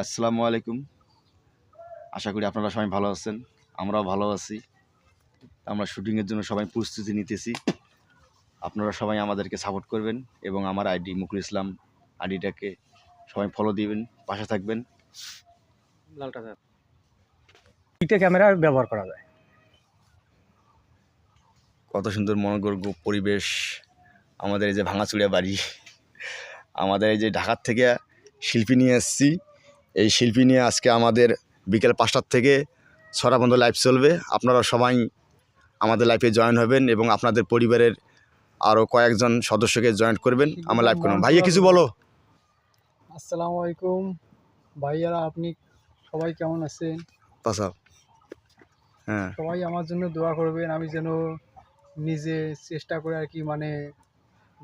আসসালামু আলাইকুম। আশা করি আপনারা সবাই ভালো আছেন, আমরাও ভালো আছি। আমরা শুটিংয়ের জন্য সবাই প্রস্তুতি নিতেছি। আপনারা সবাই আমাদেরকে সাপোর্ট করবেন এবং আমার আইডি মুকুল ইসলাম আইডিটাকে সবাই ফলো দিবেন, পাশে থাকবেন। দুইটা ক্যামেরা ব্যবহার করা যায়। কত সুন্দর মনোজ্ঞ পরিবেশ আমাদের এই যে ভাঙাচুড়িয়া বাড়ি। আমাদের এই যে ঢাকার থেকে শিল্পী নিয়ে এসেছি। এই শিল্পী নিয়ে আজকে আমাদের বিকেল 5টার থেকে 6টা পর্যন্ত লাইভ চলবে। আপনারা সবাই আমাদের লাইভে জয়েন হবেন এবং আপনাদের পরিবারের আরও কয়েকজন সদস্যকে জয়েন করবেন। আমার লাইভ করুন। ভাইয়া কিছু বলো। আসসালামু আলাইকুম ভাইয়ারা, আপনি সবাই কেমন আছেন? হ্যাঁ, সবাই আমার জন্য দোয়া করবেন, আমি যেন নিজে চেষ্টা করে আর কি মানে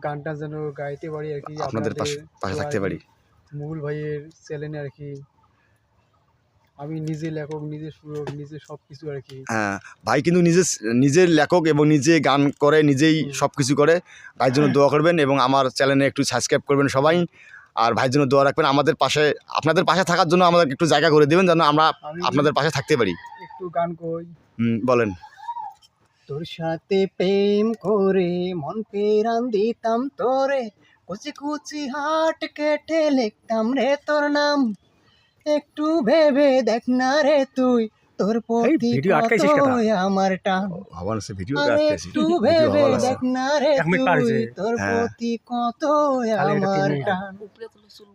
গানটা যেন গাইতে পারি আর কি, আপনাদের পাশে থাকতে পারি। মুকুল ভাইয়ের চ্যানেলে আর কি আমি নিজে লেখক, নিজে সুরক, নিজে সব কিছু আর কি। হ্যাঁ, ভাই কিন্তু নিজের লেখক এবং নিজে গান করে, নিজেই সব কিছু করে। ভাইয়ের জন্য দোয়া করবেন এবং আমার চ্যানেলে একটু সাবস্ক্রাইব করবেন সবাই। আর ভাইয়ের জন্য দোয়া রাখবেন। আপনাদের পাশে থাকার জন্য আমাদের একটু জায়গা করে দেবেন যেন আমরা আপনাদের পাশে থাকতে পারি। একটু গান কই। বলেন। তোর সাথে প্রেম করে মন পেরান দিতাম তোরে, কুচি কুচি হাট কেটে লিখতাম রে তোর নাম। একটু ভেবে দেখ না রে তুই, তোর প্রতি কত আমার টান। একটু ভেবে দেখ না রে তুই, তোর প্রতি কত আমার টান।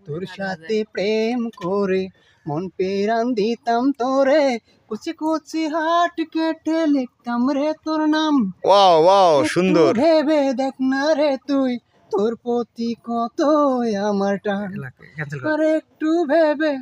তোর সাথে প্রেম করে মন পেরান দিতাম তোরে, কুচি কুচি হাট কেটে লিখতাম রে তোর নাম। ওয়াও ওয়াও, সুন্দর। ভেবে দেখ না রে তুই, তোর প্রতি কত আমার টান। আর একটু ভেবে